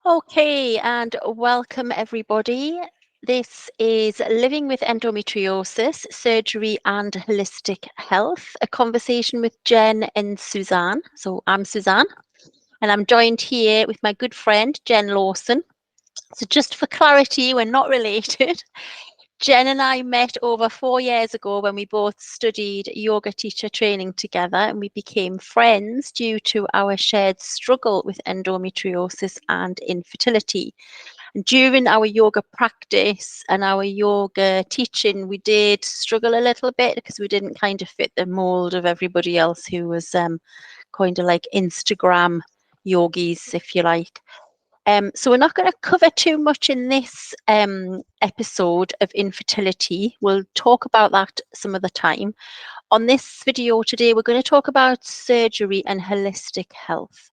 Okay, and welcome everybody. This is Living with Endometriosis, Surgery and Holistic Health, a conversation with Jen and Suzanne. So I'm Suzanne, and I'm joined here with my good friend, Jen Lawson. So just for clarity, we're not related. Jen and I met over 4 years ago when we both studied yoga teacher training together, and we became friends due to our shared struggle with endometriosis and infertility. And during our yoga practice and our yoga teaching, we did struggle a little bit because we didn't kind of fit the mold of everybody else who was kind of like Instagram yogis, if you like. So we're not going to cover too much in this episode of infertility. We'll talk about that some other time. On this video today, we're going to talk about surgery and holistic health.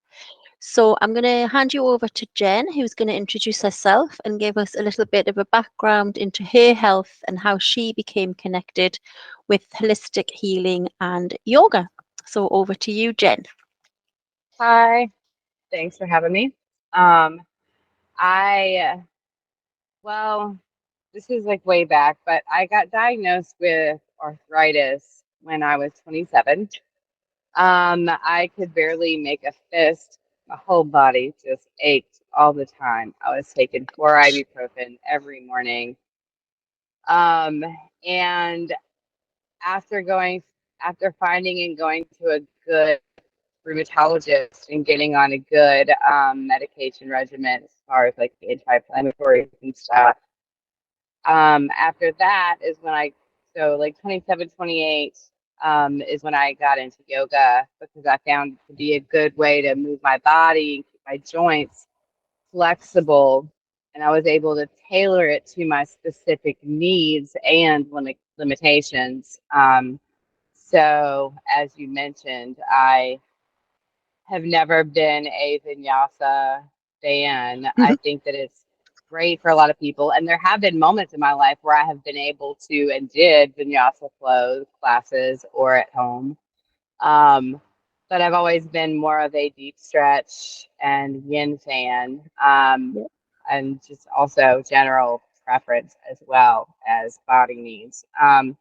So I'm going to hand you over to Jen, who's going to introduce herself and give us a little bit of a background into her health and how she became connected with holistic healing and yoga. So over to you, Jen. Hi, thanks for having me. I, well, this is like way back, but I got diagnosed with arthritis when I was 27. I could barely make a fist. My whole body just ached all the time. I was taking 4 ibuprofen every morning. Um, and after going, after finding and going to a good rheumatologist and getting on a good medication regimen as far as like anti-inflammatories and stuff. After that is when so like 27, 28 is when I got into yoga because I found it to be a good way to move my body and keep my joints flexible. And I was able to tailor it to my specific needs and limitations. So as you mentioned, I have never been a vinyasa fan. I think that it's great for a lot of people. And there have been moments in my life where I have been able to and did vinyasa flow classes or at home. But I've always been more of a deep stretch and yin fan, Yep. and just also general preference as well as body needs. And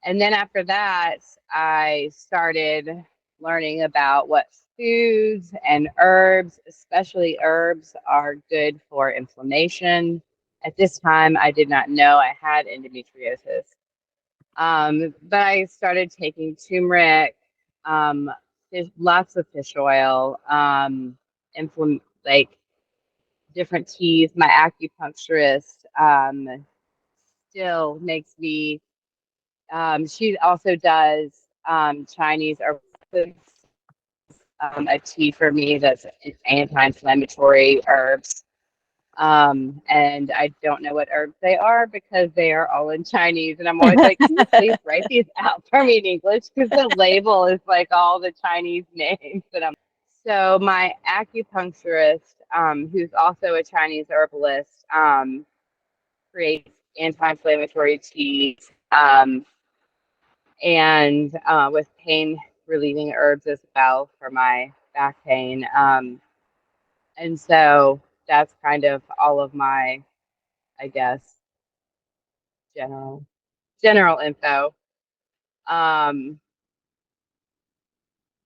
then after that, I started learning about what foods and herbs, especially herbs, are good for inflammation. At this time, I did not know I had endometriosis. But I started taking turmeric, lots of fish oil, like different teas. My acupuncturist still makes me she also does Chinese herbal, a tea for me that's anti-inflammatory herbs. And I don't know what herbs they are because they are all in Chinese. And I'm always like, can you please write these out for me in English? Because the label is like all the Chinese names. So my acupuncturist, who's also a Chinese herbalist, creates anti-inflammatory teas. And with pain relieving herbs as well for my back pain. And so that's kind of all of my, I guess, general info. Um,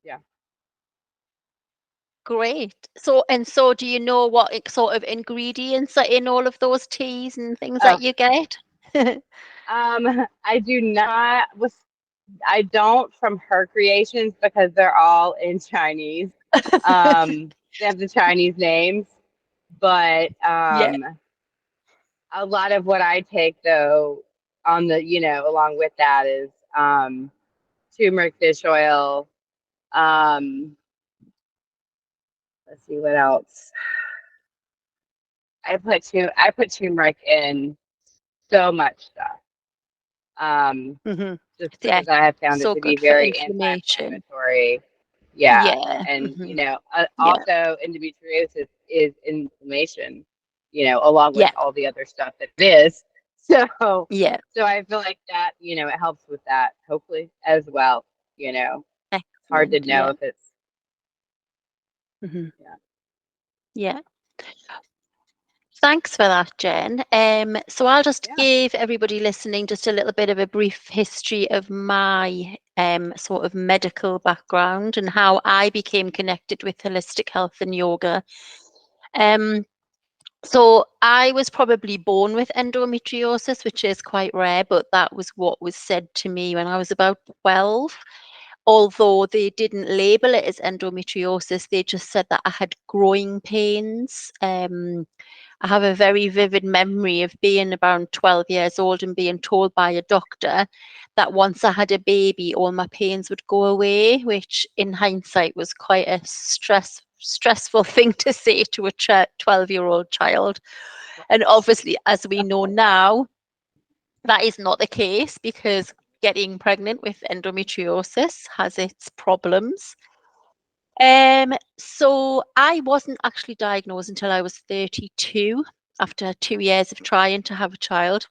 yeah. Great. So do you know what sort of ingredients are in all of those teas and things Oh, that you get? I do not. I don't from her creations because they're all in Chinese. They have the Chinese names, but Yeah. a lot of what I take though on the, along with that is turmeric fish oil. Um, let's see what else. I put turmeric in so much stuff. Hmm. Just Yeah. because I have found it So to be good for very inflammation. anti-inflammatory. Yeah. Yeah. And, Hmm. Yeah. also endometriosis is inflammation, along with Yeah. all the other stuff that it is. So, Yeah. so I feel like that, it helps with that, hopefully, as well. It's hard to Excellent. know Yeah. if it's, Hmm. yeah. Yeah. Thanks for that, Jen. So I'll just Yeah. give everybody listening just a little bit of a brief history of my sort of medical background and how I became connected with holistic health and yoga. Um, so I was probably born with endometriosis, which is quite rare, but that was what was said to me when I was about 12. Although they didn't label it as endometriosis, they just said that I had growing pains. I have a very vivid memory of being around 12 years old and being told by a doctor that once I had a baby, all my pains would go away, which in hindsight was quite a stressful thing to say to a 12-year-old child. And obviously, as we know now, that is not the case because getting pregnant with endometriosis has its problems. So I wasn't actually diagnosed until I was 32 after 2 years of trying to have a child.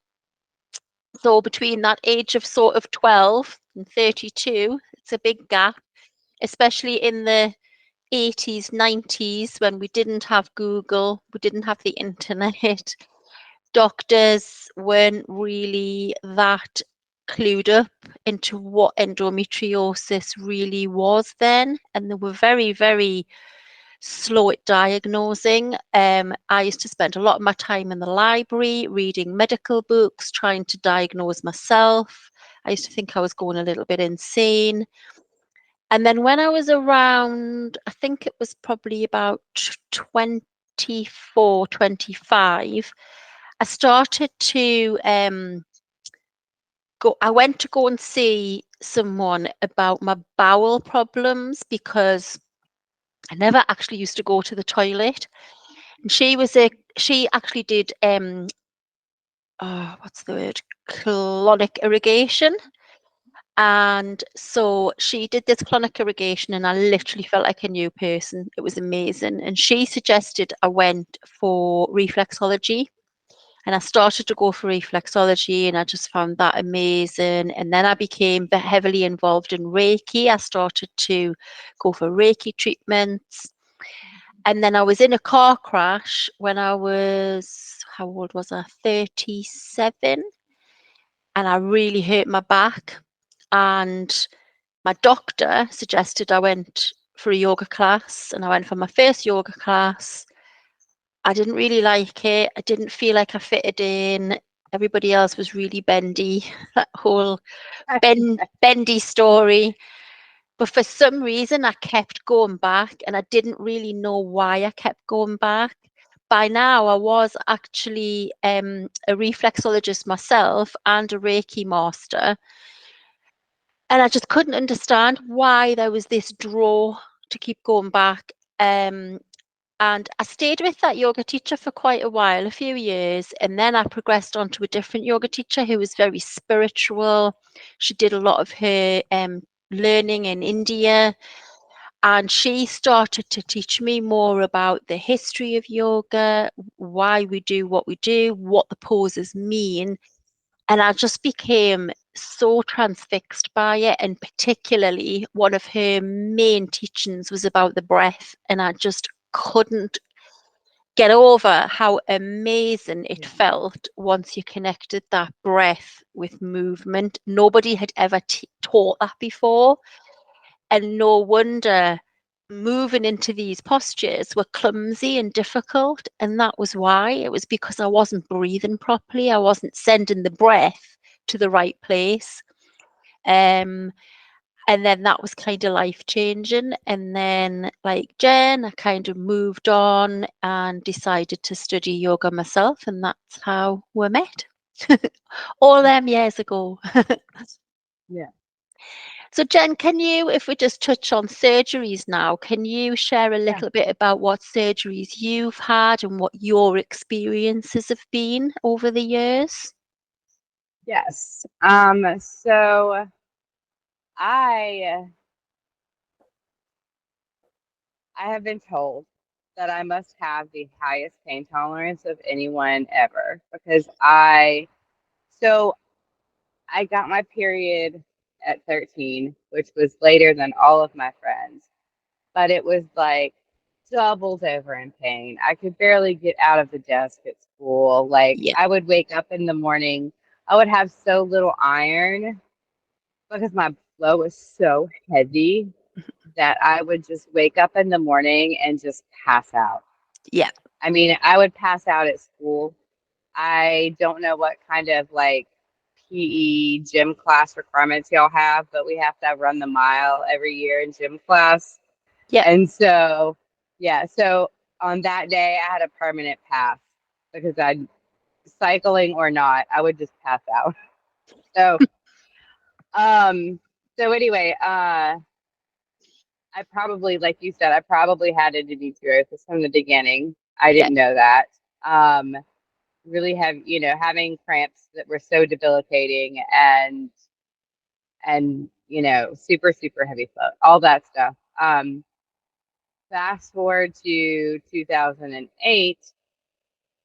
So between that age of sort of 12 and 32, it's a big gap, especially in the 80s, 90s when we didn't have Google, we didn't have the internet. Doctors weren't really that clued up into what endometriosis really was then, and they were very, very slow at diagnosing. I used to spend a lot of my time in the library reading medical books, trying to diagnose myself. I used to think I was going a little bit insane. And then when I was around, I think it was probably about 24, 25, I started to I went to go and see someone about my bowel problems because I never actually used to go to the toilet. And she actually did what's the word? Colonic irrigation. And so she did this colonic irrigation, and I literally felt like a new person. It was amazing. And she suggested I went for reflexology. And I started to go for reflexology, and I just found that amazing. And then I became heavily involved in Reiki. I started to go for Reiki treatments. And then I was in a car crash when I was, how old was I? 37. And I really hurt my back. And my doctor suggested I went for a yoga class. And I went for my first yoga class. I didn't really like it. I didn't feel like I fitted in. Everybody else was really bendy. That whole bendy story. But for some reason, I kept going back, and I didn't really know why I kept going back. By now, I was actually a reflexologist myself and a Reiki master. And I just couldn't understand why there was this draw to keep going back. And I stayed with that yoga teacher for quite a while, a few years, and then I progressed on to a different yoga teacher who was very spiritual. She did a lot of her learning in India, and she started to teach me more about the history of yoga, why we do what we do, what the poses mean. And I just became so transfixed by it. And particularly, one of her main teachings was about the breath. And I just couldn't get over how amazing it Yeah. felt once you connected that breath with movement. Nobody had ever taught that before. And no wonder moving into these postures were clumsy and difficult. And that was why. It was because I wasn't breathing properly. I wasn't sending the breath to the right place. Um, and then that was kind of life changing. And then, like Jen, I kind of moved on and decided to study yoga myself. And that's how we met all them years ago. Yeah. So, Jen, can you, if we just touch on surgeries now, can you share a Yeah. little bit about what surgeries you've had and what your experiences have been over the years? Yes. So I I have been told that I must have the highest pain tolerance of anyone ever because so I got my period at 13, which was later than all of my friends, but it was like doubled over in pain. I could barely get out of the desk at school. Like, Yeah. I would wake up in the morning, I would have so little iron because my flow was so heavy that I would just wake up in the morning and just pass out. Yeah. I mean, I would pass out at school. I don't know what kind of like PE gym class requirements y'all have, but we have to run the mile every year in gym class. Yeah. And so, yeah, so on that day, I had a permanent pass because cycling or not, I would just pass out. So, um, so anyway, I probably, like you said, I probably had endometriosis from the beginning. I Yeah. didn't know that. Um, really have, having cramps that were so debilitating and super, super heavy flow, all that stuff. Fast forward to 2008,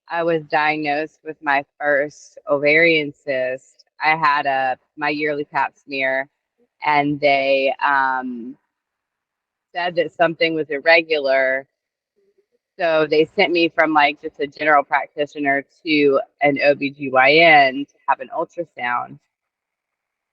I was diagnosed with my first ovarian cyst. I had my yearly pap smear, and they said that something was irregular. So they sent me from like just a general practitioner to an OBGYN to have an ultrasound.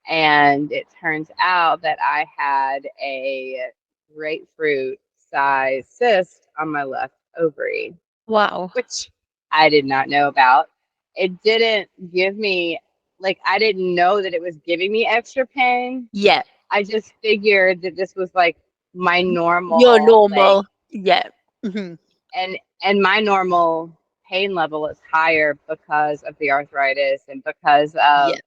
And it turns out that I had a grapefruit size cyst on my left ovary, Wow. which I did not know about. It didn't give me, like, I didn't know that it was giving me extra pain. Yeah. I just figured that this was like my You're normal, like, normal. Yeah. Hmm. and my normal pain level is higher because of the arthritis and because Yeah. of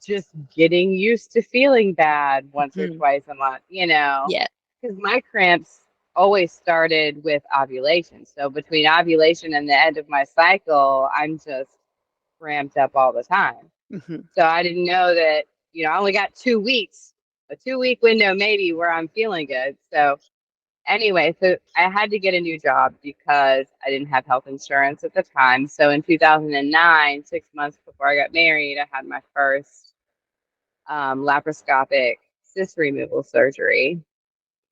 just getting used to feeling bad once or Hmm. twice a month, Yeah. because my cramps always started with ovulation. So between ovulation and the end of my cycle, I'm just ramped up all the time. Hmm. So I didn't know that, I only got 2 weeks, a 2 week window maybe where I'm feeling good. So anyway, so I had to get a new job because I didn't have health insurance at the time. So in 2009, 6 months before I got married, I had my first laparoscopic cyst removal surgery.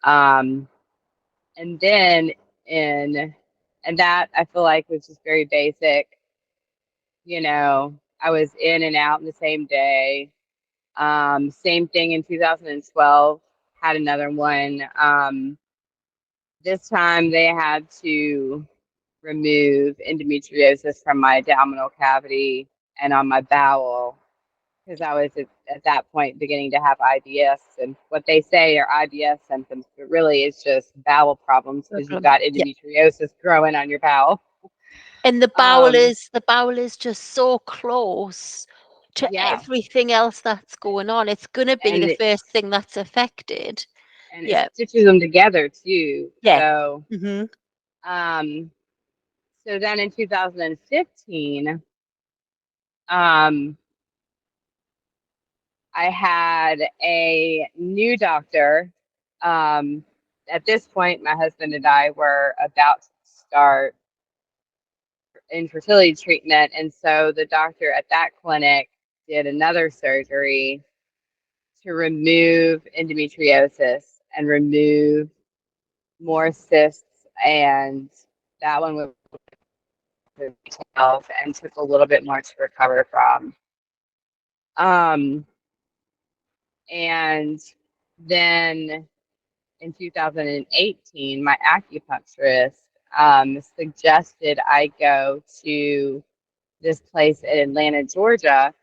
Um, and then in, and that I feel like was just very basic. I was in and out in the same day. Same thing in 2012, had another one. This time they had to remove endometriosis from my abdominal cavity and on my bowel because I was at that point beginning to have IBS, and what they say are IBS symptoms, but really it's just bowel problems No because you've problem. got Yeah. endometriosis growing on your bowel. And Um, the bowel is just so close to yeah, everything else that's going on. It's gonna be and the it, first thing that's affected. and it Yeah. stitches them together too. Yeah. So, Hmm. um, so then in 2015, um, I had a new doctor. Um, at this point, my husband and I were about to start infertility treatment. And so the doctor at that clinic did another surgery to remove endometriosis and remove more cysts. And that one was 12 and took a little bit more to recover from. Um, and then in 2018, my acupuncturist suggested I go to this place in Atlanta, Georgia,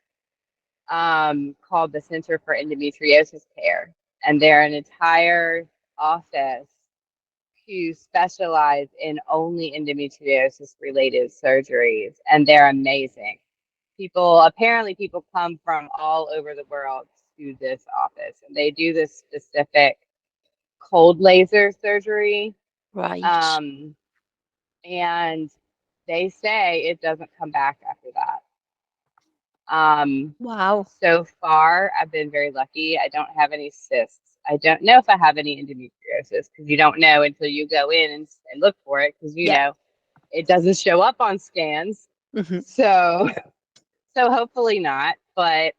called the Center for Endometriosis Care. And they're an entire office who specialize in only endometriosis related surgeries. And they're amazing. Apparently, people come from all over the world to this office, and they do this specific cold laser surgery. Right. Um, and they say it doesn't come back after that. Wow. So far, I've been very lucky. I don't have any cysts. I don't know if I have any endometriosis because you don't know until you go in and look for it because Yeah. it doesn't show up on scans. Hmm. So so hopefully not. But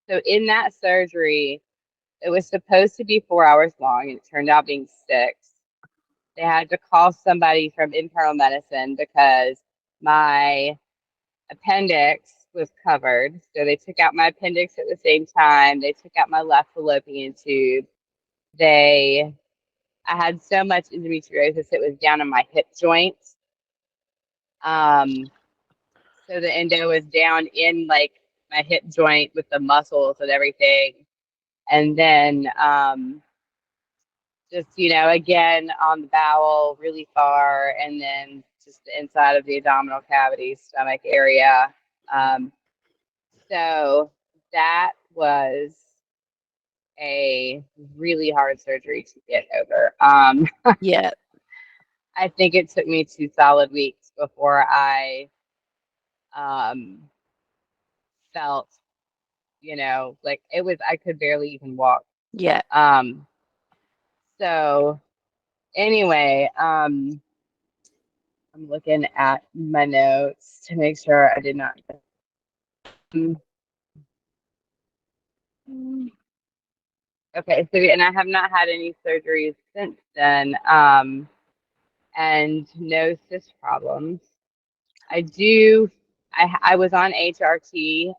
so in that surgery, it was supposed to be 4 hours long, and it turned out being 6. they had to call somebody from internal medicine because my appendix was covered. So they took out my appendix at the same time. They took out my left fallopian tube. I had so much endometriosis, it was down in my hip joints. So the endo was down in like my hip joint with the muscles and everything. And then just, again on the bowel really far, and then just the inside of the abdominal cavity, stomach area. So that was a really hard surgery to get over. Yeah. I think it took me 2 solid weeks before I um, felt, like I could barely even walk. Yeah. Um, so anyway, I'm looking at my notes to make sure I did not. Okay, so and I have not had any surgeries since then, and no cyst problems. I do. I was on HRT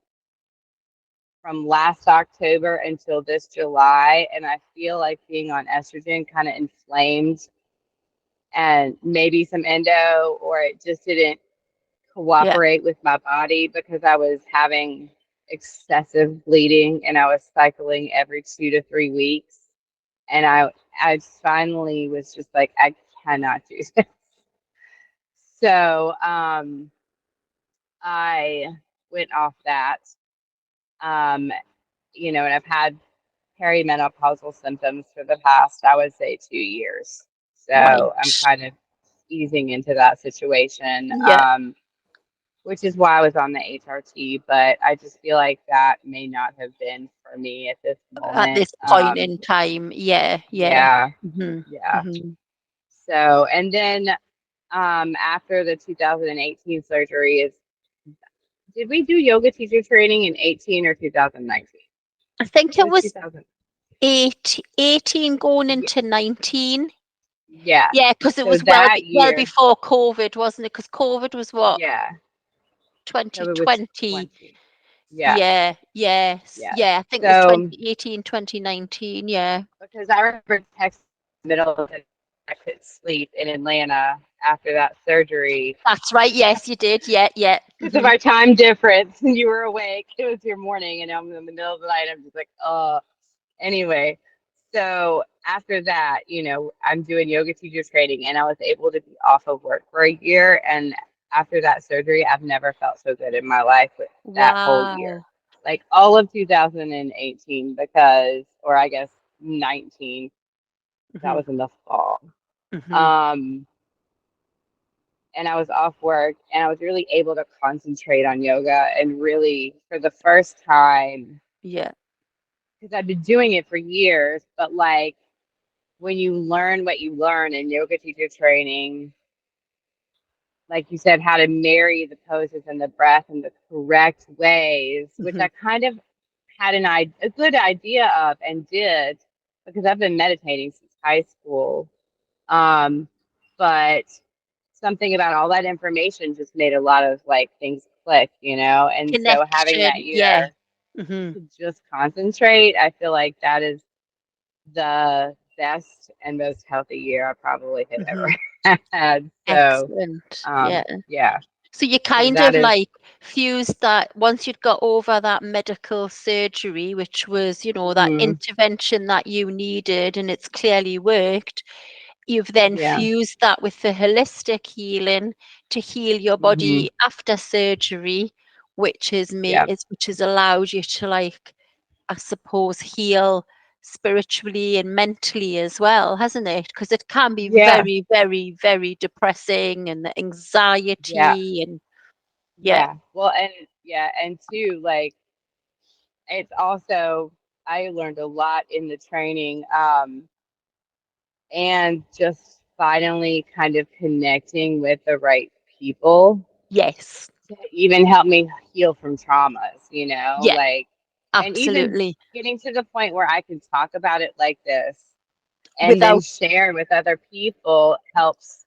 from last October until this July, and I feel like being on estrogen kind of inflamed and maybe some endo, or it just didn't Yeah. cooperate with my body because I was having excessive bleeding and I was cycling every 2 to 3 weeks. And I finally was just like, I cannot do this. So I went off that. Um, and I've had perimenopausal symptoms for the past, I would say, 2 years. Right. So I'm kind of easing into that situation, Yeah. which is why I was on the HRT. But I just feel like that may not have been for me at this At moment. this point in time. Yeah. Yeah. Yeah, Hmm. yeah. Hmm. So, and then after the 2018 surgery is, did we do yoga teacher training in 18 or 2019? I think It it was was 2000. 18 going Yeah, into 19. yeah. Yeah, because it So was well that well year, before COVID, wasn't it? Because COVID was what, yeah. So it was 2020. 20. Yeah, Yeah, yes, yeah. yeah. I think it was So 2018, 2019. Yeah. because I remember texting in the middle of the night, I couldn't sleep in Atlanta after that surgery That's right. Yes, you did. Yeah, yeah. because of our time difference, and you were awake. It was your morning, and I'm in the middle of the night. I'm just like, oh. Anyway, so after that, I'm doing yoga teacher training, and I was able to be off of work for a year. And after that surgery, I've never felt so good in my life with that whole year. Wow. Like all of 2018, because, or I guess 19, that Hmm. was in the fall. Hmm. Um, and I was off work, and I was really able to concentrate on yoga, and really, for the first time, Yeah. because I've been doing it for years, but like when you learn what you learn in yoga teacher training, like you said, how to marry the poses and the breath in the correct ways, which Hmm. I kind of had a good idea of and did because I've been meditating since high school. But something about all that information just made a lot of like things click, and so having that Connection. Yeah. year Hmm. to just concentrate, I feel like that is the best and most healthy year I probably have Hmm. ever had. So, Excellent. Yeah. yeah. So you So kind that of is, like fused that once you'd got over that medical surgery, which was, that mhm, intervention that you needed, and it's clearly worked. You've then yeah, fused that with the holistic healing to heal your hmm body after surgery, which is yeah, which has allowed you to, like, I suppose, heal spiritually and mentally as well, hasn't it? Because it can be yeah, very, very, very depressing, and the yeah, anxiety, and yeah. yeah. Well, and yeah, and two, like it's also I learned a lot in the training, and just finally kind of connecting with the right people Yes. to even help me heal from traumas, Yeah, like, and even absolutely. getting to the point where I can talk about it like this and then Without, share with other people helps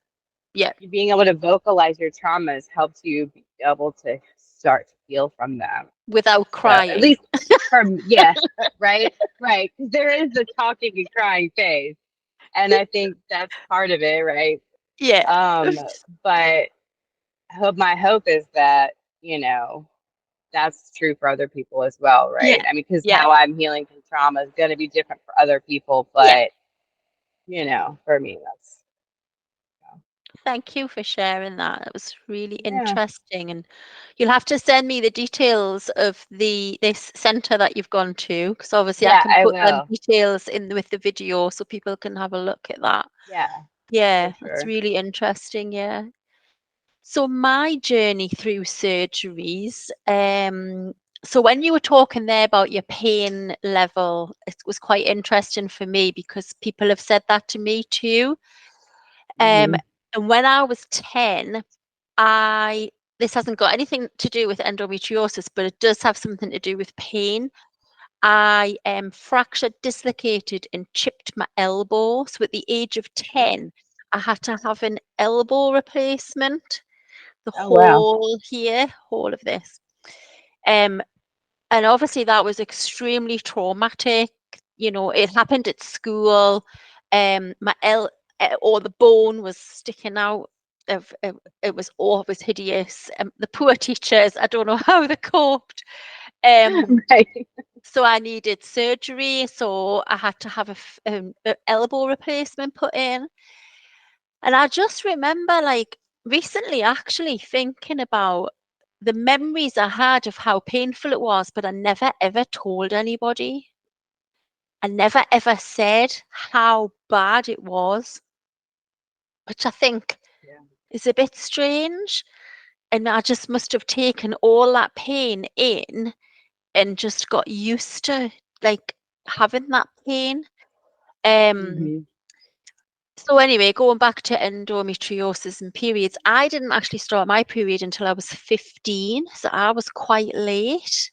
yeah, you being able to vocalize your traumas helps you be able to start to heal from them. without So at crying. least from yeah, right, right. Because there is the talking and crying phase, and I think that's part of it, right? Yeah. Um, but my hope is that that's true for other people as well, right? Yeah. I mean, because Yeah. how I'm healing from trauma is going to be different for other people, Yeah. but for me, that's Thank you for sharing that. It was really yeah, interesting. And you'll have to send me the details of this center that you've gone to, because obviously I yeah, can I put them will, details in with the video so people can have a look at that. yeah, for Yeah, that's sure. really interesting. Yeah. So my journey through surgeries, so when you were talking there about your pain level, it was quite interesting for me because people have said that to me too. Um, Hmm. and when I was 10, I this hasn't got anything to do with endometriosis, but it does have something to do with pain. I fractured, dislocated, and chipped my elbow. So at the age of 10, I had to have an elbow replacement. The Oh wow, whole of this. Um, and obviously that was extremely traumatic. It happened at school. My or the bone was sticking out of it was always hideous. The poor teachers, I don't know how they coped. Um, right? so I needed surgery, so I had to have a elbow replacement put in. And I just remember, like, recently actually thinking about the memories I had of how painful it was, but I never ever told anybody. I never ever said how bad it was, which I think Yeah. is a bit strange. And I just must have taken all that pain in and just got used to, like, having that pain. Um, Hmm. so anyway, going back to endometriosis and periods, I didn't actually start my period until I was 15, so I was quite late.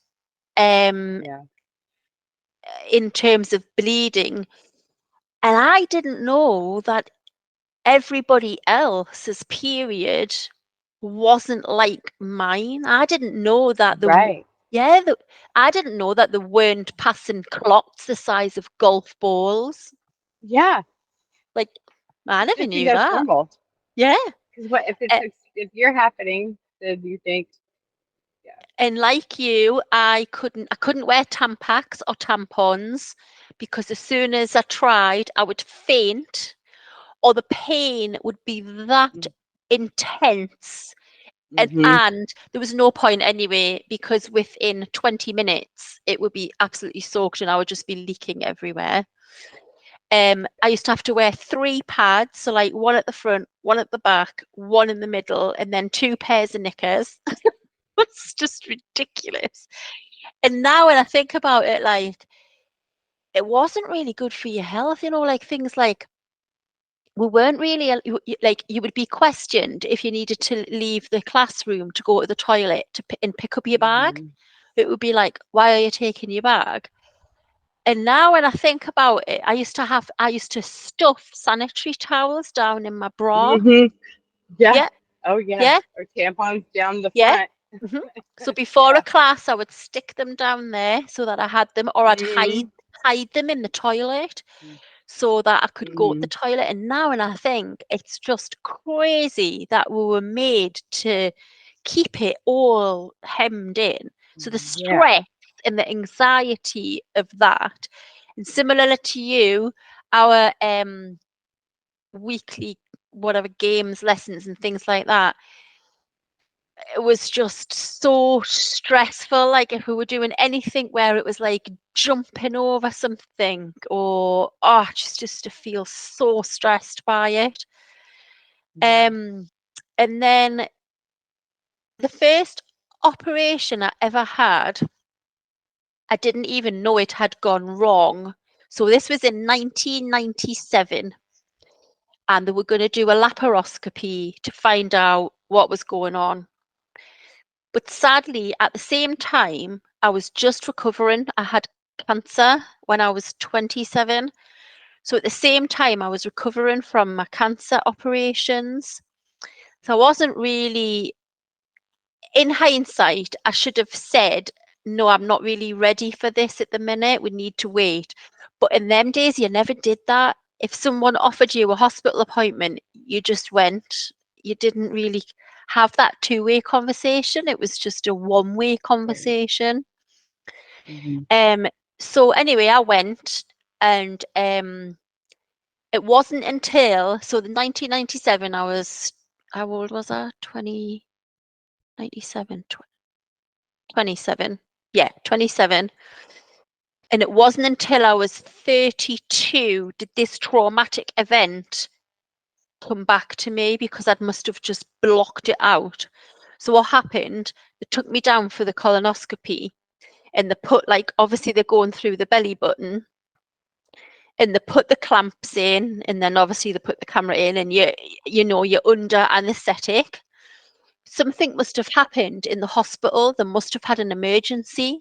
Um, Yeah. in terms of bleeding, and I didn't know that everybody else's period wasn't like mine. I didn't know that Right. yeah, I didn't know that there weren't passing clots the size of golf balls. Yeah. Like, I You never just think knew that's that. normal. Yeah. Because what Uh, if you're happening, then you think, yeah. And like you, I couldn't wear Tampax or tampons because as soon as I tried, I would faint or the pain would be that intense. And, Mm-hmm. and there was no point anyway, because within 20 minutes it would be absolutely soaked and I would just be leaking everywhere. I used to have to wear 3 pads, so like one at the front, one at the back, one in the middle, and then 2 pairs of knickers. It's just ridiculous. And now when I think about it, like, it wasn't really good for your health, like things like we weren't really like you would be questioned if you needed to leave the classroom to go to the toilet and pick up your bag. Mm-hmm. It would be like, why are you taking your bag? And now when I think about it, I used to stuff sanitary towels down in my bra. Mm-hmm. Yeah. Yeah, Oh yeah. yeah, Or tampons down the yeah. front. hmm So before a Yeah. class, I would stick them down there so that I had them, or I'd Mm-hmm. hide them in the toilet so that I could go to the Mm-hmm. toilet. And now, and I think it's just crazy that we were made to keep it all hemmed in. So the Yeah. stress and the anxiety of that, and similarly to you, our weekly whatever games, lessons, and things like that, it was just so stressful. Like if we were doing anything where it was like jumping over something or just to feel so stressed by it. Yeah. Um and then the first operation I ever had, I didn't even know it had gone wrong. So this was in 1997 and they were going to do a laparoscopy to find out what was going on. But sadly, at the same time, I was just recovering. I had cancer when I was 27. So at the same time, I was recovering from my cancer operations. So I wasn't really, in hindsight, I should have said, no, I'm not really ready for this at the minute. We need to wait. But in them days, you never did that. If someone offered you a hospital appointment, you just went. You didn't really have that two-way conversation. It was just a one-way Right. conversation. Mm-hmm. Um, so anyway, I went, and it wasn't until the 1997, I was, how old was I? 97, 27. Yeah, 27. And it wasn't until I was 32 did this traumatic event come back to me, because I must have just blocked it out. So what happened? They took me down for the colonoscopy, and they put, like, obviously they're going through the belly button, and they put the clamps in, and then obviously they put the camera in, and you're under anesthetic. Something must have happened in the hospital. They must have had an emergency.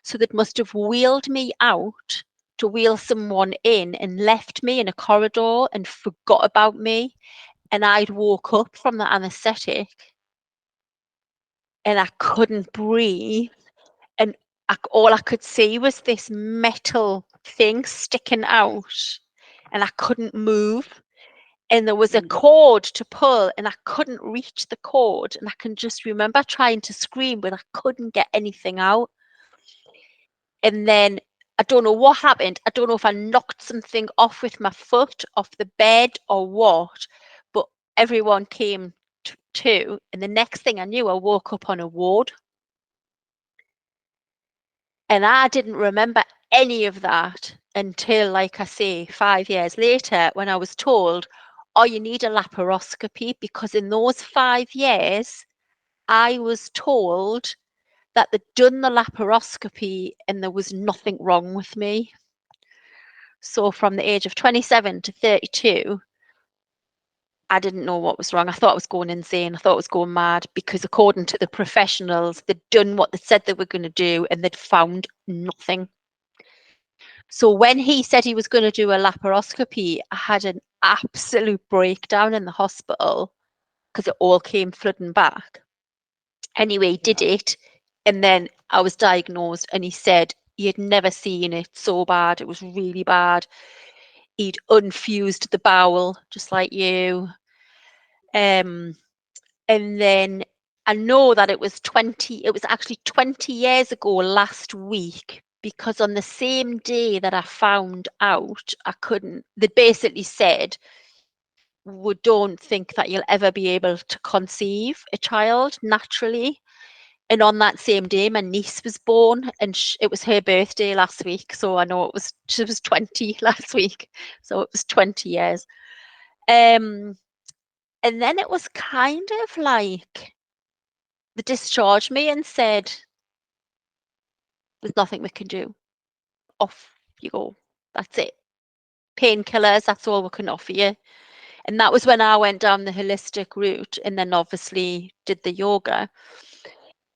So they must have wheeled me out to wheel someone in, and left me in a corridor and forgot about me. And I'd woke up from the anesthetic, and I couldn't breathe. And all I could see was this metal thing sticking out, and I couldn't move. And there was a cord to pull, and I couldn't reach the cord. And I can just remember trying to scream, but I couldn't get anything out. And then I don't know what happened. I don't know if I knocked something off with my foot off the bed or what, but everyone came to. And the next thing I knew, I woke up on a ward. And I didn't remember any of that until, like I say, 5 years later, when I was told, oh, you need a laparoscopy, because in those 5 years, I was told that they'd done the laparoscopy and there was nothing wrong with me. So from the age of 27 to 32, I didn't know what was wrong. I thought I was going insane. I thought I was going mad, because according to the professionals, they'd done what they said they were going to do, and they'd found nothing. So when he said he was going to do a laparoscopy, I had an absolute breakdown in the hospital, because it all came flooding back. Anyway, he did Yeah. it, and then I was diagnosed, and he said he had never seen it so bad. It was really bad. He'd unfused the bowel, just like you. Um, and then I know that it was actually 20 years ago last week, because on the same day that I found out, they basically said, we don't think that you'll ever be able to conceive a child naturally. And on that same day, my niece was born, and it was her birthday last week. So I know she was 20 last week. So it was 20 years. Um, and then it was kind of like they discharged me and said, there's nothing we can do. Off you go. That's it. Painkillers, that's all we can offer you. And that was when I went down the holistic route, and then obviously did the yoga.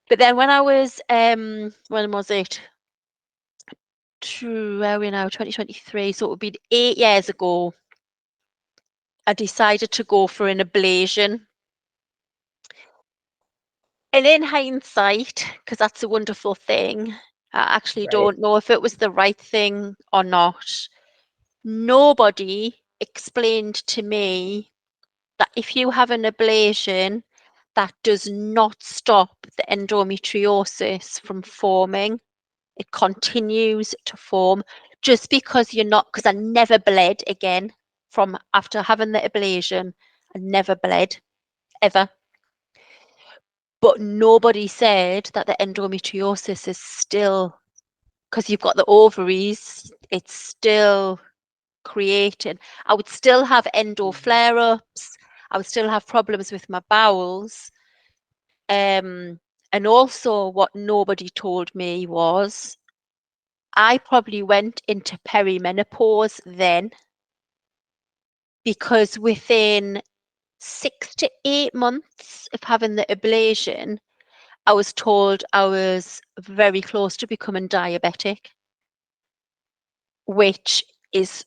But then when I was, when was it? Where are we now? 2023. So it would be 8 years ago. I decided to go for an ablation. And in hindsight, because that's a wonderful thing, I actually Right. don't know if it was the right thing or not. Nobody explained to me that if you have an ablation, that does not stop the endometriosis from forming. It continues to form just because you're not, because I never bled again from after having the ablation. I never bled ever. But nobody said that the endometriosis is still, because you've got the ovaries, it's still creating. I would still have endo Mhm. flare ups. I would still have problems with my bowels. And also, what nobody told me was I probably went into perimenopause then, because within 6 to 8 months of having the ablation, I was told I was very close to becoming diabetic, which is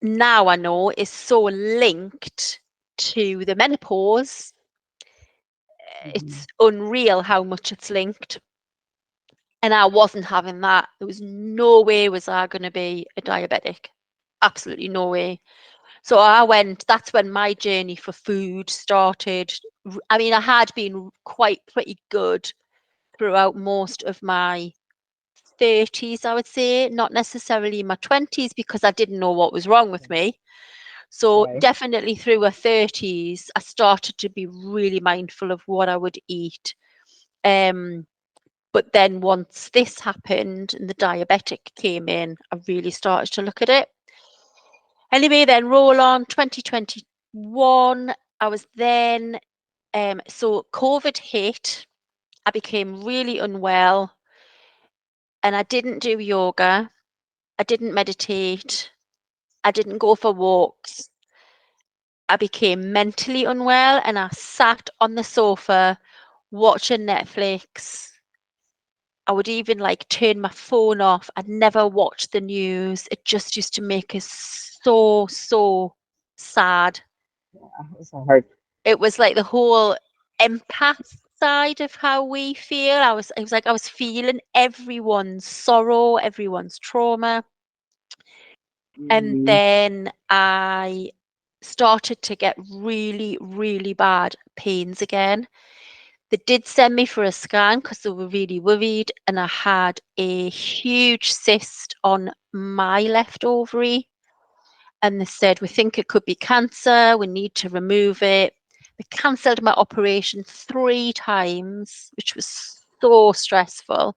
now I know is so linked to the menopause. Mhm. It's unreal how much it's linked. And I wasn't having that. There was no way was I going to be a diabetic. Absolutely no way. So that's when my journey for food started. I mean, I had been quite pretty good throughout most of my 30s, I would say, not necessarily my 20s because I didn't know what was wrong with me. So Right. definitely through my 30s, I started to be really mindful of what I would eat. Um, but then once this happened and the diabetic came in, I really started to look at it. Anyway, then roll on 2021. I was then, so COVID hit. I became really unwell and I didn't do yoga. I didn't meditate. I didn't go for walks. I became mentally unwell and I sat on the sofa watching Netflix. I would even like turn my phone off. I'd never watch the news. It just used to make us so, so sad. Yeah, it's hard. It was like the whole empath side of how we feel. It was like I was feeling everyone's sorrow, everyone's trauma. And Mhm. then I started to get really, really bad pains again. They did send me for a scan because they were really worried, and I had a huge cyst on my left ovary. And they said, we think it could be cancer, we need to remove it. They cancelled my operation 3 times, which was so stressful.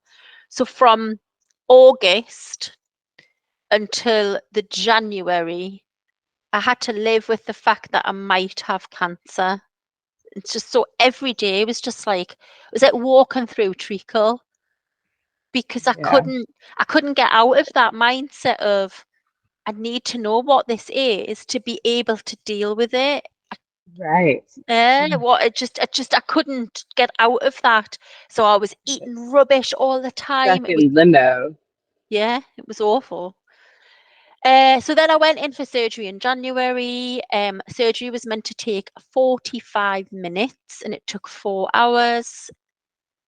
So from August until the January, I had to live with the fact that I might have cancer. It's just so every day was just like, it was like walking through treacle because Yeah. I couldn't get out of that mindset of I need to know what this is to be able to deal with it. Right. Mm. What I couldn't get out of that. So I was eating rubbish all the Stuck time. It was, in limbo. yeah, it was awful. So then I went in for surgery in January. Surgery was meant to take 45 minutes and it took 4 hours.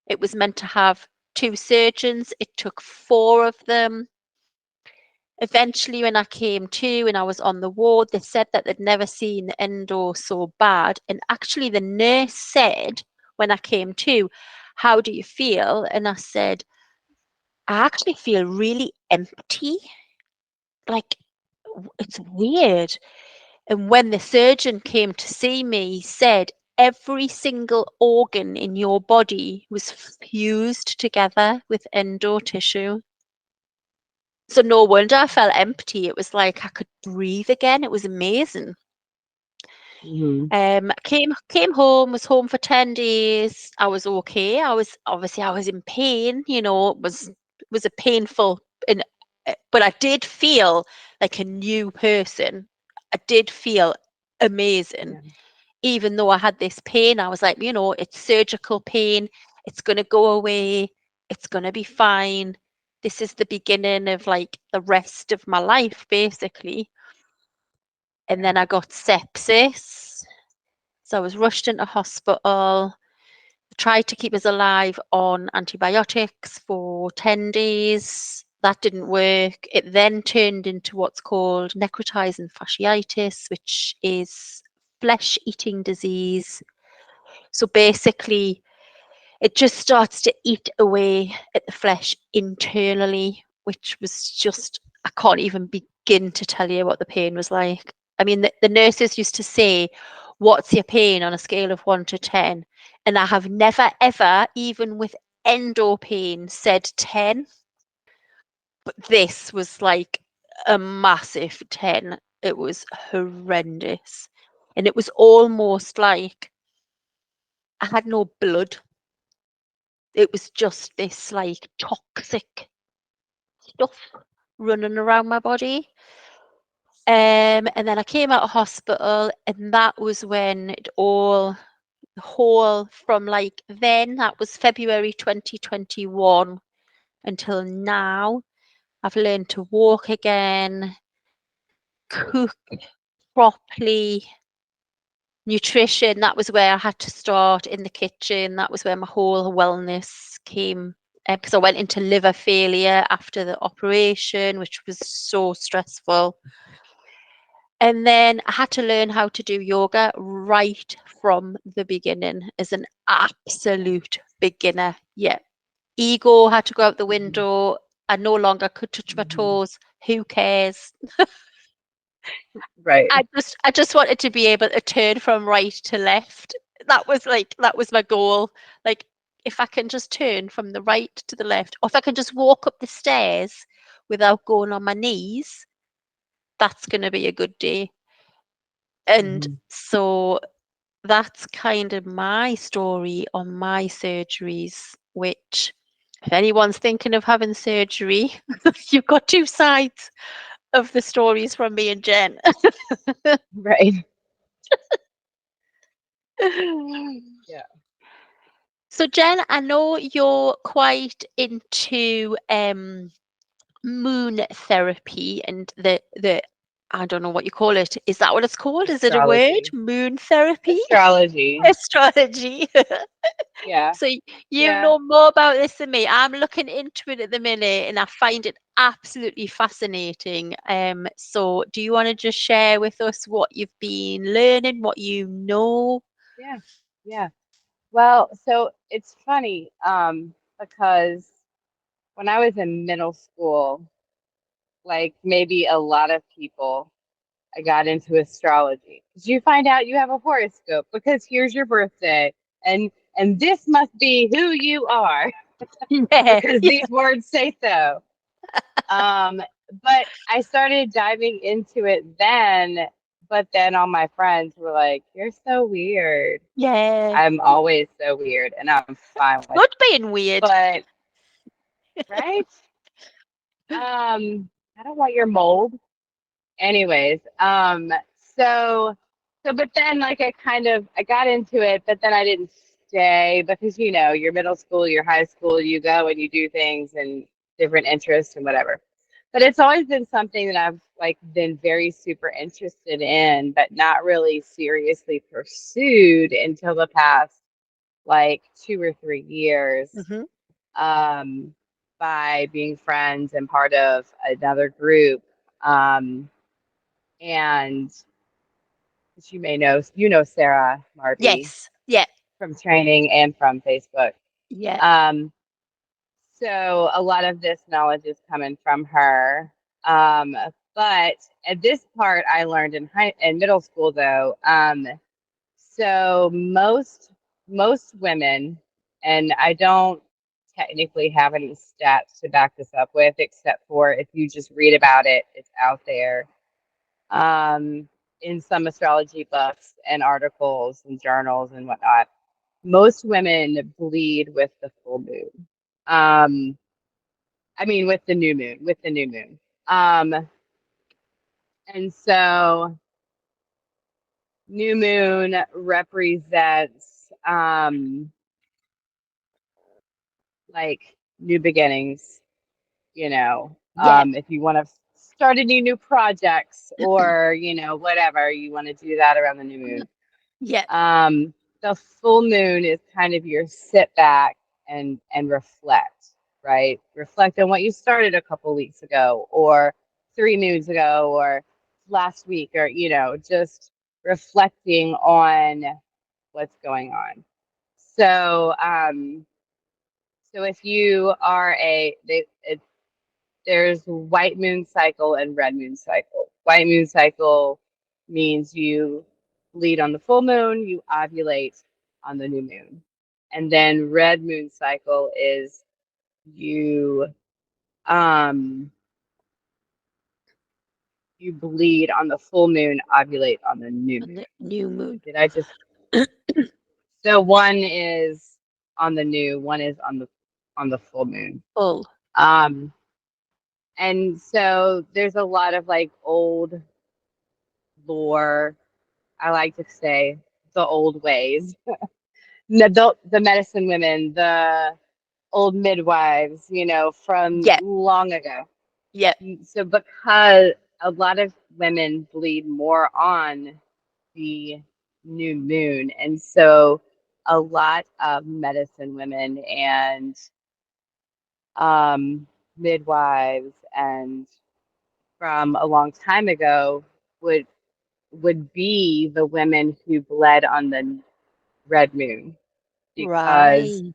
It was meant to have 2 surgeons. It took 4 of them. Eventually, when I came to and I was on the ward, they said that they'd never seen the endo so bad. And actually, the nurse said when I came to, how do you feel? And I said, I actually feel really empty. Like, it's weird. And when the surgeon came to see me, he said, every single organ in your body was fused together with endo tissue. So no wonder I felt empty. It was like I could breathe again. It was amazing. Mhm. Came home, was home for 10 days. I was okay. I was in pain, it was a painful and but I did feel like a new person. I did feel amazing. Yeah. Even though I had this pain, I was like, it's surgical pain. It's going to go away. It's going to be fine. This is the beginning of like the rest of my life, basically. And Yeah. then I got sepsis. So I was rushed into hospital, tried to keep us alive on antibiotics for 10 days. That didn't work. It then turned into what's called necrotizing fasciitis, which is flesh eating disease. So basically, it just starts to eat away at the flesh internally, which was just, I can't even begin to tell you what the pain was like. I mean, the nurses used to say, what's your pain on a scale of 1 to 10? And I have never, ever, even with endo pain, said 10. But this was like a massive 10. It was horrendous. And it was almost like I had no blood. It was just this like toxic stuff running around my body. And then I came out of hospital, and that was when the whole from like then, that was February 2021 until now, I've learned to walk again. cook properly. Nutrition, that was where I had to start in the kitchen. That was where my whole wellness came, because I went into liver failure after the operation, which was so stressful. And then I had to learn how to do yoga right from the beginning as an absolute beginner. Yeah. Ego had to go out the Mhm. window. I no longer could touch my Mhm. toes. Who cares? Right. I just wanted to be able to turn from right to left. That was my goal. Like, if I can just turn from the right to the left, or if I can just walk up the stairs without going on my knees, that's going to be a good day. And Mhm. so that's kind of my story on my surgeries, which, if anyone's thinking of having surgery, you've got two sides of the stories from me and Jen. Right. Yeah. So Jen, I know you're quite into moon therapy and the I don't know what you call it. Is that what it's called? Is it a word? Astrology. Moon therapy? Astrology. Astrology. Yeah. So you Yeah. know more about this than me. I'm looking into it at the minute and I find it absolutely fascinating. So do you want to just share with us what you've been learning, what you know? Yeah. Yeah. Well, so it's funny, because when I was in middle school, like maybe a lot of people, I got into astrology. Because you find out you have a horoscope because here's your birthday, and this must be who you are Yeah. because Yeah. these words say so. Um, but I started diving into it then, but then all my friends were like, "You're so weird." Yeah. I'm always so weird, and I'm fine with Not it. being weird. But right? I don't want your mold. Anyways, so but then like I got into it, but then I didn't stay because your middle school, your high school, you go and you do things and different interests and whatever. But it's always been something that I've like been very super interested in, but not really seriously pursued until the past like 2 or 3 years, Hmm. um, by being friends and part of another group. Um, and as you know Sarah Marby Yes. Yeah. from training and from Facebook. Yeah. Um, so a lot of this knowledge is coming from her. Um, but at this part, I learned in middle school though. So most women, and I don't technically have any stats to back this up with, except for if you just read about it, it's out there, in some astrology books and articles and journals and whatnot. Most women bleed with the full moon. Um, I mean, with the new moon. And so new moon represents, like new beginnings, Yeah. if you want to start any new projects or, whatever, you want to do that around the new moon. Yeah. Um, the full moon is kind of your sit back and reflect, right? Reflect on what you started a couple weeks ago or 3 moons ago or last week or, just reflecting on what's going on. So, so if you are there's white moon cycle and red moon cycle. White moon cycle means you bleed on the full moon, you ovulate on the new moon. And then red moon cycle is you um you bleed on the full moon, ovulate on the new On the moon. new moon. Did I just So one is on the new, one is on the full moon. Full. Um and so there's a lot of like old lore. I like to say the old ways. The medicine women, the old midwives, from Yeah. long ago. Yeah. So because a lot of women bleed more on the new moon. And so a lot of medicine women and midwives and from a long time ago would be the women who bled on the red moon because Right.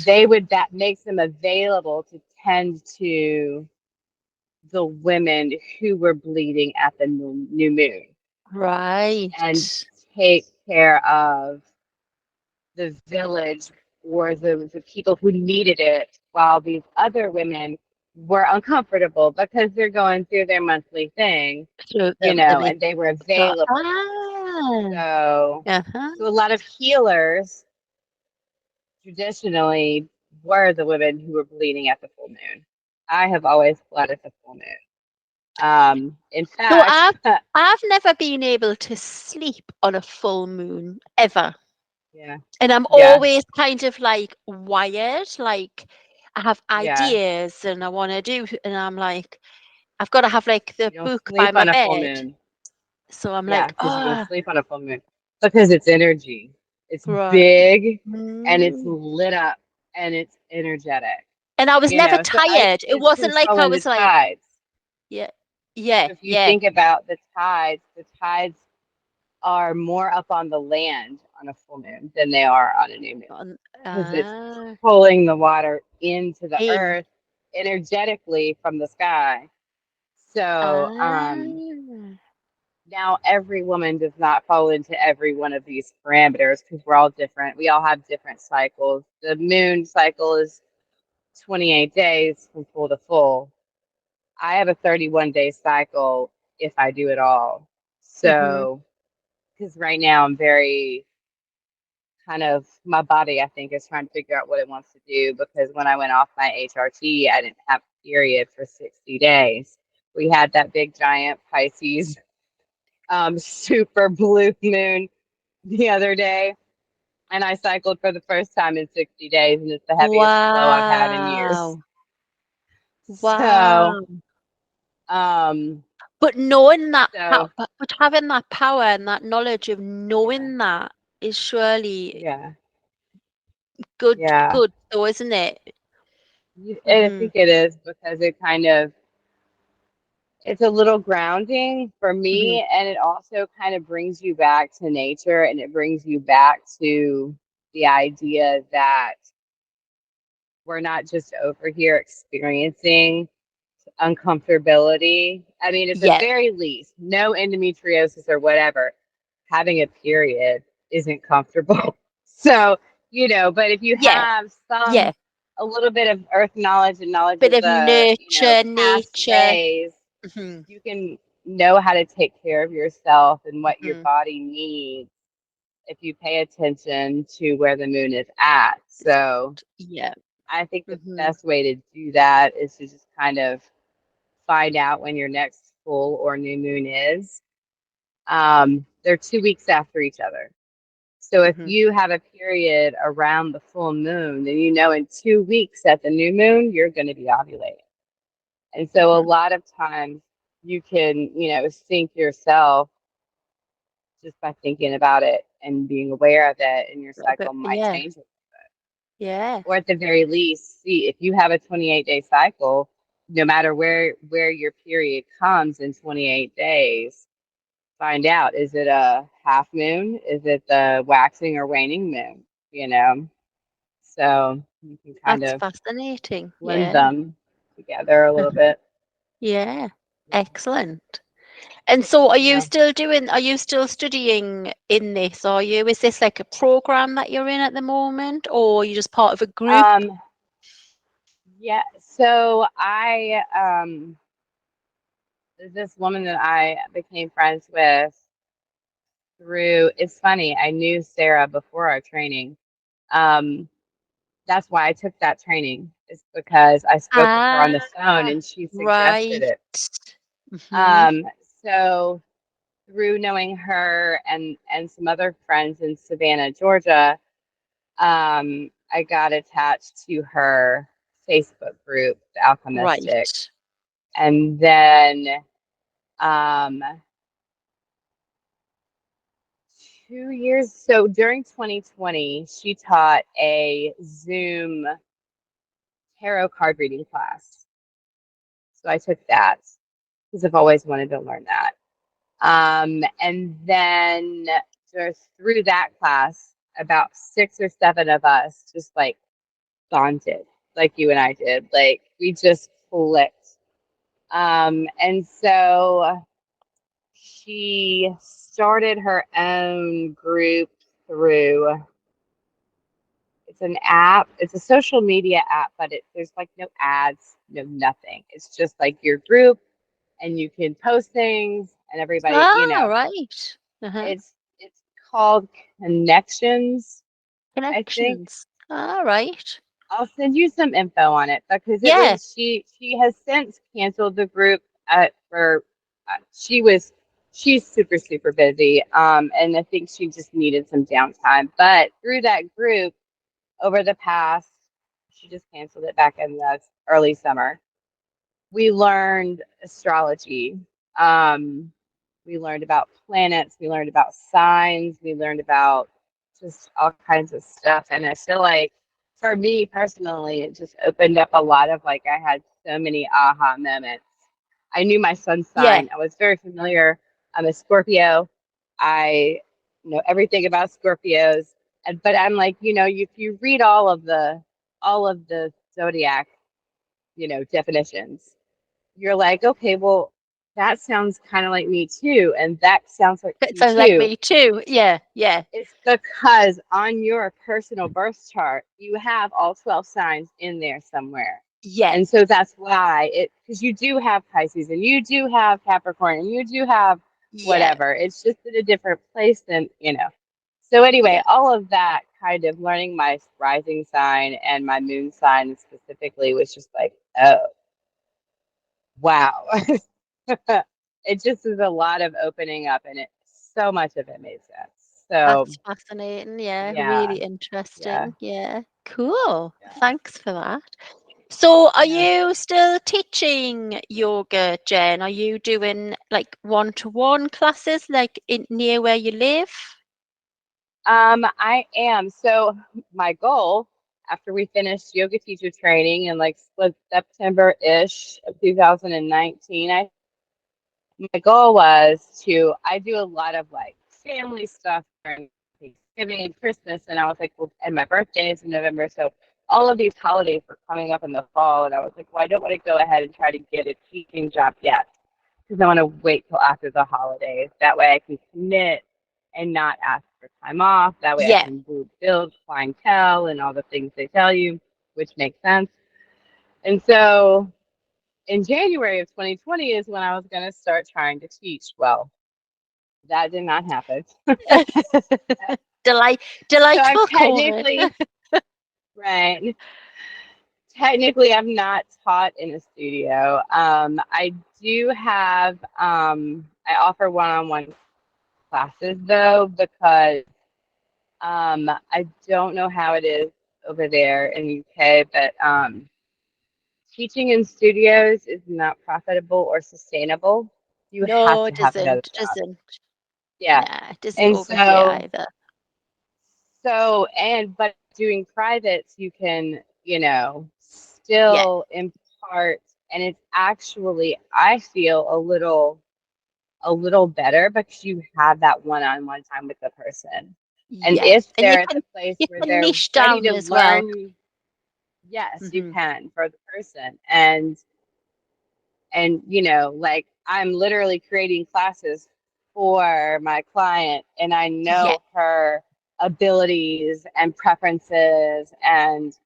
that makes them available to tend to the women who were bleeding at the new moon Right. and take care of the village or the people who needed it while these other women were uncomfortable because they're going through their monthly thing, So and they and they were thought, available. So, uh-huh. so a lot of healers traditionally were the women who were bleeding at the full moon. I have always bled at the full moon. In So fact, I've never been able to sleep on a full moon ever. yeah, And I'm yeah, always kind of like wired, like I have yeah, ideas and I want to do, and I'm like, I've got to have like the you don't book by sleep my on a full bed. moon. So I'm Yeah, like, because you don't oh, sleep on a full moon because it's energy. It's right. big and it's Mm. lit up and it's energetic. And I was never So I tired. It it's wasn't like I controlling the was like, tides. yeah, yeah, So if you yeah, think about the tides are more up on the land on a full moon than they are on a new moon on, because it's ah, pulling the water into the in, earth energetically from the sky. So ah, now every woman does not fall into every one of these parameters because we're all different. We all have different cycles. The moon cycle is 28 days from full to full. I have a 31-day cycle if I do it all. mm-hmm, So, because right now I'm very kind of, my body, I think, is trying to figure out what it wants to do because when I went off my HRT, I didn't have a period for 60 days. We had that big giant Pisces super blue moon the other day, and I cycled for the first time in 60 days, and it's the heaviest flow I've had in years. wow, So, wow. um, But knowing that, so but having that power and that knowledge of yeah, knowing that is surely yeah, good, yeah. good though, isn't it? And I Mm-hmm, think it is because it kind of it's a little grounding for mm-hmm. me, and it also kind of brings you back to nature, and it brings you back to the idea that we're not just over here experiencing uncomfortability. I mean, at the Yeah, very least, no endometriosis or whatever, having a period isn't comfortable. So, but if you yeah, have yeah. a little bit of earth knowledge and knowledge Bit of of the, nurture, past nature. ways, Mm-hmm, you can know how to take care of yourself and what your mm-hmm. body needs if you pay attention to where the moon is at. So, Yeah. I think the Mm-hmm. best way to do that is to just kind of find out when your next full or new moon is. They're 2 weeks after each other. So if Mm-hmm. you have a period around the full moon, then in 2 weeks at the new moon, you're going to be ovulating. And so a Mm-hmm. lot of times you can, sync yourself just by thinking about it and being aware of it, and your cycle might Yeah, change. yeah. Or at the very least, see if you have a 28-day cycle, no matter where your period comes in 28 days, find out, is it a half moon? Is it the waxing or waning moon? You know, so you can kind That's of fascinating. blend Yeah. them together a little bit. Yeah. Excellent. And so Yeah. are you still studying in this? Are you? Is this like a program that you're in at the moment, or are you just part of a group? Um, yeah. So there's this woman that I became friends with through. It's funny. I knew Sarah before our training. Um, that's why I took that training. Is because I spoke with her on Ah, the phone and she suggested right. it. Mm-hmm. Um, so through knowing her and some other friends in Savannah, Georgia, I got attached to her Facebook group, The Alchemistic. Right. And then Um, 2 years. So during 2020, she taught a Zoom tarot card reading class. So I took that because I've always wanted to learn that. And then just through that class, about 6 or 7 of us just like daunted, like you and I did. Like we just clicked. And so she started her own group through it's an app, it's a social media app, but there's like no ads, no nothing. It's just like your group and you can post things and everybody, Ah, right. Uh-huh. it's called Connections, I think. Connections. All right. I'll send you some info on it because it Yeah. was she has since canceled the group for she was she's super busy and I think she just needed some downtime. But through that group over the past she just canceled it back in the early summer. We learned astrology. Um, we learned about planets. We learned about signs. We learned about just all kinds of stuff. And I feel like for me personally, it just opened up a lot of like, I had so many aha moments. I knew my sun's Yeah. sign. I was very familiar. I'm a Scorpio. I know everything about Scorpios. But I'm like, if you read all of the zodiac, definitions, you're like, okay, well, that sounds kind of like me too, and that sounds like That you sounds like too. me too. Yeah. Yeah. It's because on your personal birth chart, you have all 12 signs in there somewhere. Yeah. And so that's why because you do have Pisces and you do have Capricorn and you do have Yeah. whatever. It's just in a different place than. So anyway, Yeah. all of that kind of learning my rising sign and my moon sign specifically was just like, oh, wow. It just is a lot of opening up and so much of it made sense. So That's fascinating. Yeah. yeah, Really yeah, interesting. Yeah. Cool. yeah, Thanks for that. So, are yeah. you still teaching yoga, Jen? Are you doing like one-to-one classes like in near where you live? I am. So my goal after we finished yoga teacher training in like September-ish of 2019, my goal was I do a lot of like family stuff during Thanksgiving and Christmas, and I was like, well, and my birthday is in November, so all of these holidays were coming up in the fall, and I was like, well, I don't want to go ahead and try to get a teaching job yet because I want to wait till after the holidays. That way I can commit and not ask for time off. That way I Yeah. can build clientele and all the things they tell you, which makes sense. And so in January of 2020 is when I was going to start trying to teach. Well, that did not happen. Delight, So I'm delightful COVID. technically, right. Technically, I'm not taught in a studio. I do have, I offer one-on-one classes though, because I don't know how it is over there in the UK, but teaching in studios is not profitable or sustainable. You have No, to it have another isn't. It job. isn't. Yeah. Nah, it isn't And over here so, either. but doing privates, you can, Yeah. still impart, and it's actually, I feel a little better because you have that one-on-one time with the person. And Yeah. if And you they're at the can place you where can they're niche ready down to as well. learn, yes, you Hmm. can for the person. And like I'm literally creating classes for my client and I Yeah. know her abilities and preferences, and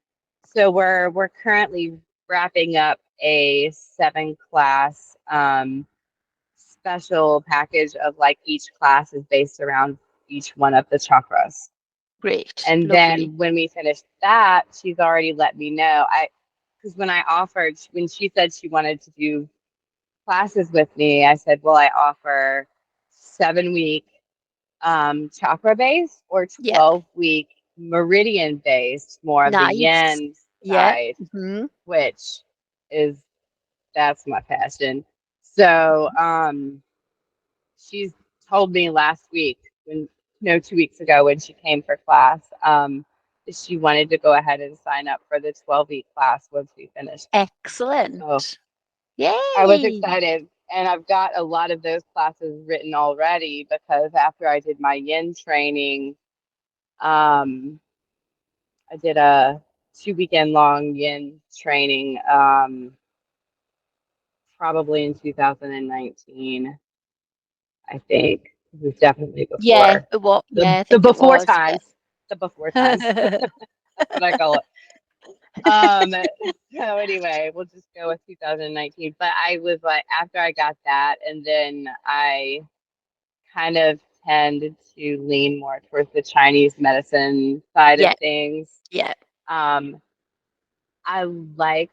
so we're currently wrapping up a 7 class special package of like each class is based around each one of the chakras. Great. And Lovely. then when we finished that, she's already let me know. Because when she said she wanted to do classes with me, I said, well, I offer 7 week chakra based or Yeah. 12-week meridian based, more of the Nice. yin Yeah. side, Hmm. which is that's my passion. So she's told me last week when no 2 weeks ago when she came for class, that she wanted to go ahead and sign up for the 12-week class once we finished. So Excellent. I was Yay. excited, and I've got a lot of those classes written already because after I did my yin training, um, I did a 2 weekend long yin training, probably in 2019, I think. It was definitely Yeah, before what? the Yeah, I the think it before was. times, the before times. Yeah. That's what I call it. Um, so anyway, we'll just go with 2019. But I was like, after I got that, and then I kind of tend to lean more towards the Chinese medicine side of Yeah, things. yeah. Um, I like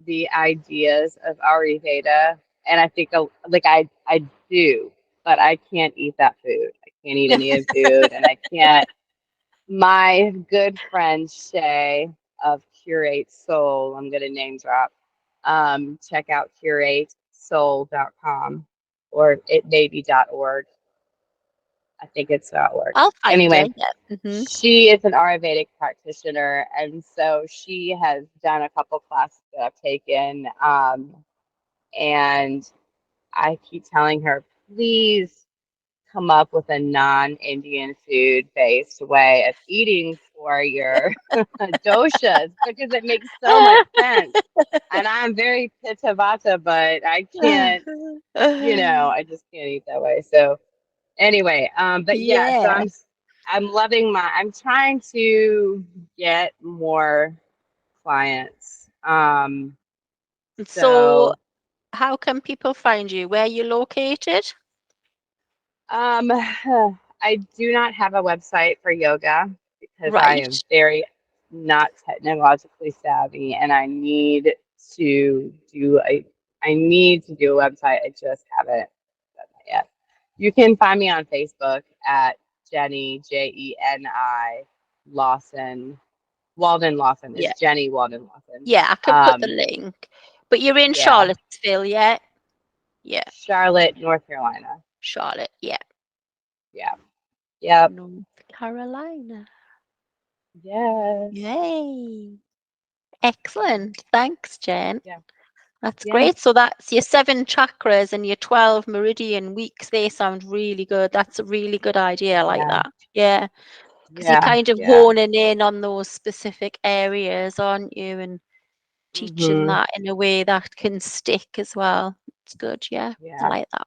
the ideas of Ayurveda, and I think like I do, but I can't eat that food. I can't eat any of the food, and I can't. My good friend Shay of Curate Soul, I'm gonna name drop. Check out curatesoul.com or itmaybe.org. I think it's .org. I'll find Anyway, it. Yeah. she is an Ayurvedic practitioner, and so she has done a couple classes that I've taken. And I keep telling her, please come up with a non-Indian food based way of eating for your doshas because it makes so much sense. And I'm very pitta vata, but I can't, I just can't eat that way. So anyway, but yeah, so Yeah. I'm loving I'm trying to get more clients. So, So how can people find you? Where you located? Um, I do not have a website for yoga because I am Right. very not technologically savvy and to do a I need to do a website. I just haven't done that yet. You can find me on Facebook at Jenny Jeni Lawson. Walden Lawson. Yeah. It's Jenny Walden Lawson. Yeah, I can put the link. But you're in Yeah, Charlottesville, yeah? Yeah, Charlotte, North Carolina. Charlotte, yeah. Yeah. Yep. North Carolina. Yes. Yay. Excellent. Thanks, Jen. Yeah. That's Yeah. great. So that's your 7 chakras and your 12 meridian weeks. They sound really good. That's a really good idea. I like Yeah. that. Yeah. Because you're Yeah. kind of Yeah. honing in on those specific areas, aren't you? And teaching Hmm. that in a way that can stick as well. It's good. Yeah. I Yeah. like that.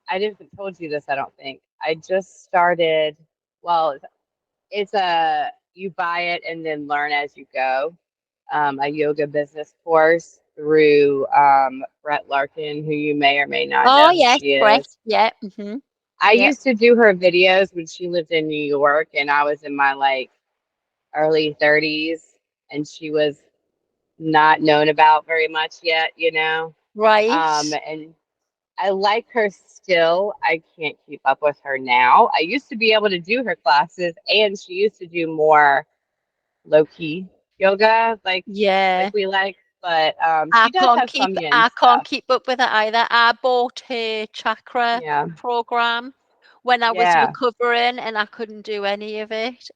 I didn't told you this, I don't think. I just started, well, it's a you buy it and then learn as you go. A yoga business course through Brett Larkin, who you may or may not Oh, know who yes, she correct. is. Yeah. I Yeah. used to do her videos when she lived in New York and I was in my like early 30s and she was not known about very much yet. Right. And I like her still. I can't keep up with her now. I used to be able to do her classes, and she used to do more low key yoga, like Yeah. we like. But she does have some yin I can't stuff. keep up with it either. I bought her chakra Yeah, program when I was yeah, recovering and I couldn't do any of it.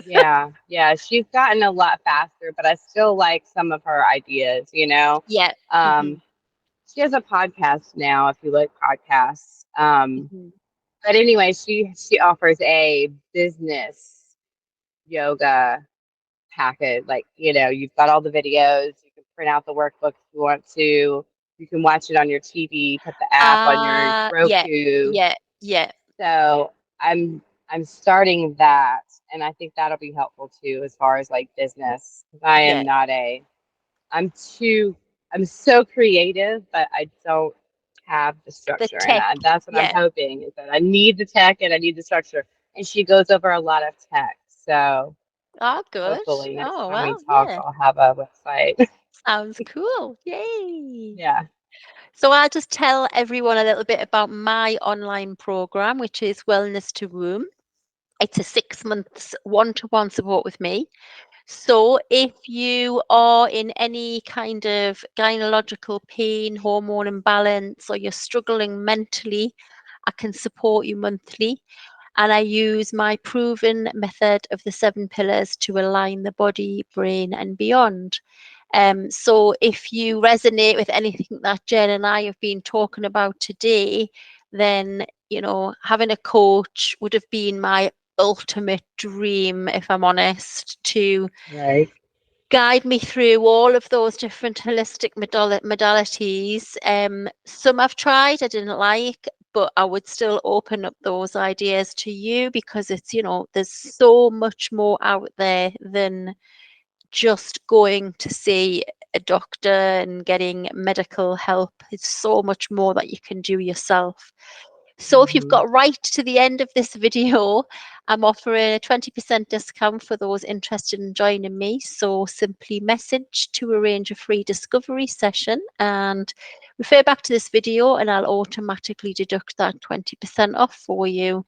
yeah. She's gotten a lot faster, but I still like some of her ideas. Yeah. Um, she has a podcast now. If you like podcasts, Mhm. but anyway, she offers a business yoga package. Like, you've got all the videos, you can print out the workbook if you want to, you can watch it on your TV, put the app on your Yeah. Roku. Yeah. Yeah. So I'm starting that, and I think that'll be helpful too as far as like business. I am Yeah. not a I'm too I'm so creative, but I don't have the The structure, and tech. that's what I'm Yeah. hoping is that I need the tech and I need the structure. And she goes over a lot of tech, so Oh, good. hopefully next Oh, time we well, talk, yeah. I'll have a website. Sounds cool. Yay. Yeah. So I'll just tell everyone a little bit about my online program, which is Wellness to Womb. It's a 6 months one-to-one support with me. So if you are in any kind of gynecological pain, hormone imbalance, or you're struggling mentally, I can support you monthly. And I use my proven method of the 7 pillars to align the body, brain, and beyond. So if you resonate with anything that Jen and I have been talking about today, then, having a coach would have been my ultimate dream, if I'm honest, to Right. guide me through all of those different holistic modalities. Some I've tried, I didn't like, but I would still open up those ideas to you because it's, there's so much more out there than just going to see a doctor and getting medical help. It's so much more that you can do yourself. So if you've Hmm. got right to the end of this video, I'm offering a 20% discount for those interested in joining me. So simply message to arrange a free discovery session and refer back to this video and I'll automatically deduct that 20% off for you.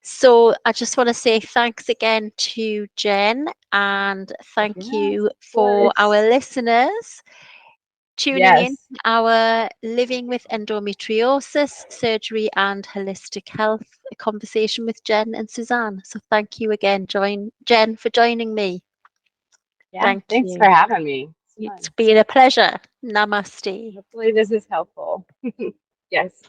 So I just want to say thanks again to Jen and thank Yes, you of for our course. listeners tuning in Yes. to our Living with Endometriosis, Surgery and Holistic Health, a conversation with Jen and Suzanne. So thank you again, Jen, for joining me. Yeah. Thank Thanks for you. having me. It's It's fun. been a pleasure. Namaste. Hopefully, this is helpful. Yes.